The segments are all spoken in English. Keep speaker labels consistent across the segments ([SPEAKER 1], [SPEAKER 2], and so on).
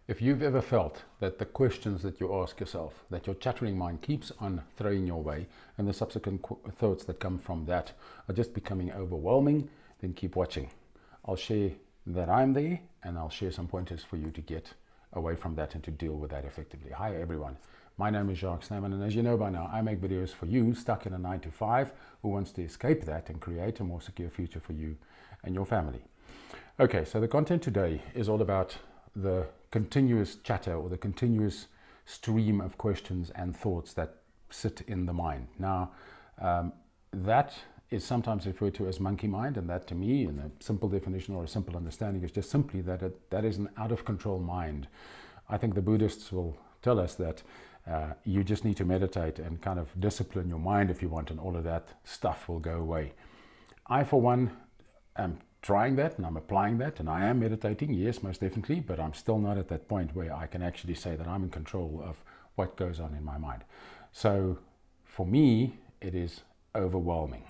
[SPEAKER 1] If you've ever felt that the questions that you ask yourself, that your chattering mind keeps on throwing your way, and the subsequent thoughts that come from that are just becoming overwhelming, then keep watching. I'll share that I'm there, and I'll share some pointers for you to get away from that and to deal with that effectively. Hi everyone, my name is Jacques Snyman, and as you know by now, I make videos for you stuck in a 9-to-5 who wants to escape that and create a more secure future for you and your family. Okay, so the content today is all about the continuous chatter or the continuous stream of questions and thoughts that sit in the mind. Now, that is sometimes referred to as monkey mind, and that to me, in a simple definition or a simple understanding, is just simply that that is an out of control mind. I think the Buddhists will tell us that you just need to meditate and kind of discipline your mind if you want, and all of that stuff will go away. I, for one, am trying that, and I'm applying that, and I am meditating, yes, most definitely, but I'm still not at that point where I can actually say that I'm in control of what goes on in my mind. So for me, it is overwhelming.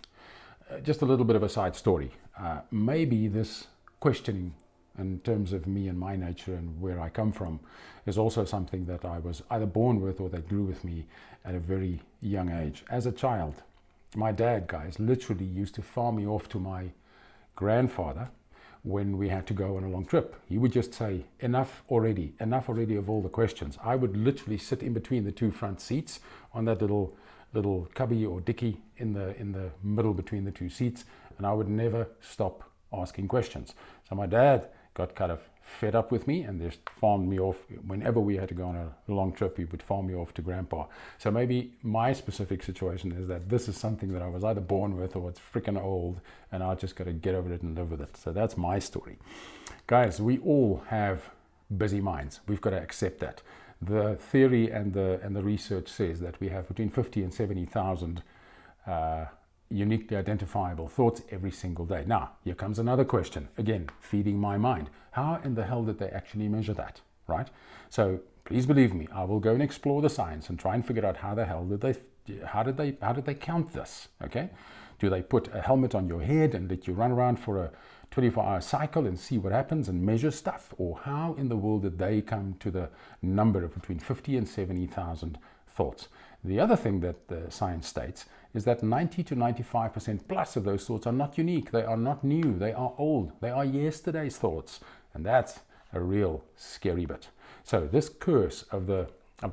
[SPEAKER 1] Just a little bit of a side story. Maybe this questioning in terms of me and my nature and where I come from is also something that I was either born with or that grew with me at a very young age. As a child, my dad, guys, literally used to farm me off to my grandfather when we had to go on a long trip. He would just say, enough already of all the questions. I would literally sit in between the two front seats on that little cubby or dicky in the middle between the two seats, and I would never stop asking questions. So my dad got kind of fed up with me and just farmed me off. Whenever we had to go on a long trip, he would farm me off to grandpa. So maybe my specific situation is that this is something that I was either born with or it's freaking old, and I just got to get over it and live with it. So that's my story. Guys, we all have busy minds. We've got to accept that. The theory and the research says that we have between 50 and 70,000 uniquely identifiable thoughts every single day. Now, here comes another question. Again, feeding my mind. How in the hell did they actually measure that, right? So please believe me, I will go and explore the science and try and figure out how the hell did they count this, okay? Do they put a helmet on your head and let you run around for a 24-hour cycle and see what happens and measure stuff? Or how in the world did they come to the number of between 50 and 70,000 thoughts? The other thing that the science states is that 90 to 95% plus of those thoughts are not unique. They are not new. They are old. They are yesterday's thoughts. And that's a real scary bit. So this curse of the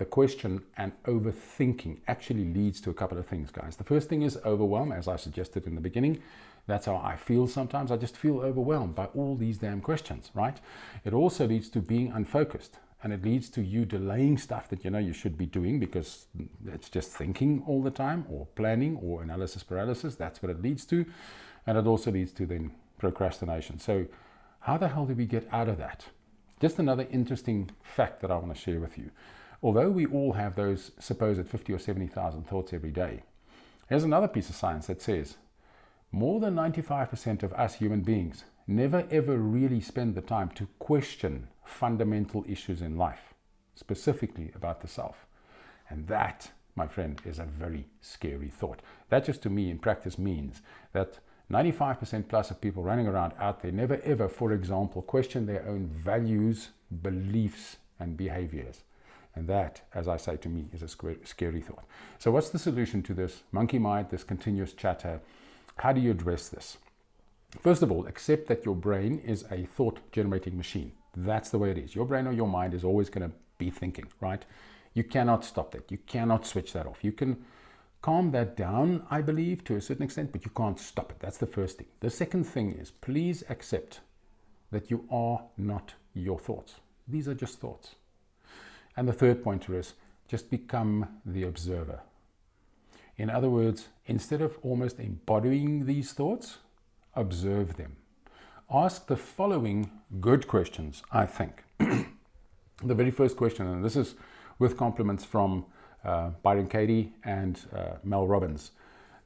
[SPEAKER 1] question and overthinking actually leads to a couple of things, guys. The first thing is overwhelm, as I suggested in the beginning. That's how I feel sometimes. I just feel overwhelmed by all these damn questions, right? It also leads to being unfocused. And it leads to you delaying stuff that you know you should be doing because it's just thinking all the time, or planning, or analysis paralysis. That's what it leads to. And it also leads to then procrastination. So how the hell do we get out of that? Just another interesting fact that I want to share with you. Although we all have those supposed 50 or 70,000 thoughts every day, here's another piece of science that says more than 95% of us human beings never ever really spend the time to question fundamental issues in life, specifically about the self. And that, my friend, is a very scary thought. That just to me in practice means that 95% plus of people running around out there never ever, for example, question their own values, beliefs, and behaviors. And that, as I say, to me, is a scary thought. So what's the solution to this monkey mind, this continuous chatter? How do you address this? First of all, accept that your brain is a thought-generating machine. That's the way it is. Your brain or your mind is always going to be thinking, right? You cannot stop that. You cannot switch that off. You can calm that down, I believe, to a certain extent, but you can't stop it. That's the first thing. The second thing is, please accept that you are not your thoughts. These are just thoughts. And the third pointer is, just become the observer. In other words, instead of almost embodying these thoughts, observe them. Ask the following good questions, I think. The very first question, and this is with compliments from Byron Katie and Mel Robbins.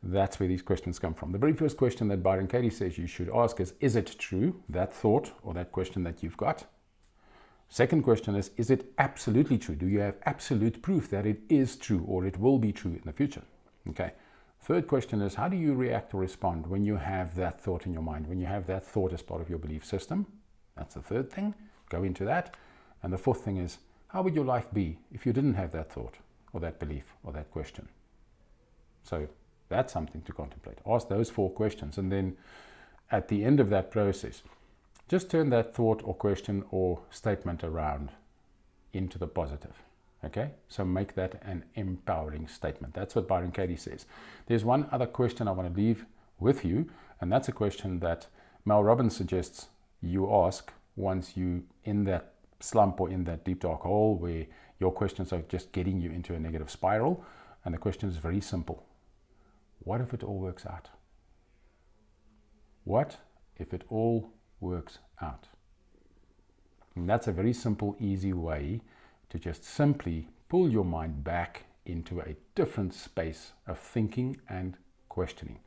[SPEAKER 1] That's where these questions come from. The very first question that Byron Katie says you should ask is it true, that thought or that question that you've got? Second question is it absolutely true? Do you have absolute proof that it is true or it will be true in the future? Okay. Third question is, how do you react or respond when you have that thought in your mind, when you have that thought as part of your belief system? That's the third thing. Go into that. And the fourth thing is, how would your life be if you didn't have that thought or that belief or that question? So that's something to contemplate. Ask those 4 questions, and then at the end of that process, just turn that thought or question or statement around into the positive. Okay, so make that an empowering statement. That's what Byron Katie says. There's one other question I want to leave with you, and that's a question that Mel Robbins suggests you ask once you in that slump or in that deep dark hole where your questions are just getting you into a negative spiral. And the question is very simple. What if it all works out? What if it all works out? And that's a very simple, easy way to just simply pull your mind back into a different space of thinking and questioning.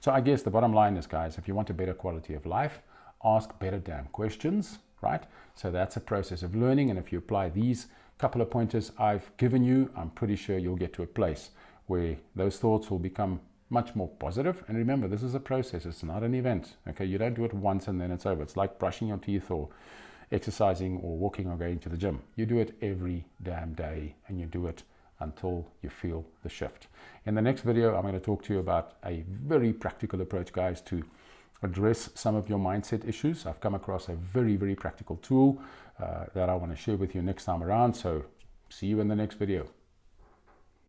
[SPEAKER 1] So I guess the bottom line is, guys, if you want a better quality of life, ask better damn questions, right? So that's a process of learning, and if you apply these couple of pointers I've given you, I'm pretty sure you'll get to a place where those thoughts will become much more positive. And remember, this is a process, it's not an event. Okay, you don't do it once and then it's over. It's like brushing your teeth or exercising or walking or going to the gym. You do it every damn day, and you do it until you feel the shift. In the next video, I'm going to talk to you about a very practical approach, guys, to address some of your mindset issues. I've come across a very, very practical tool that I want to share with you next time around. So see you in the next video.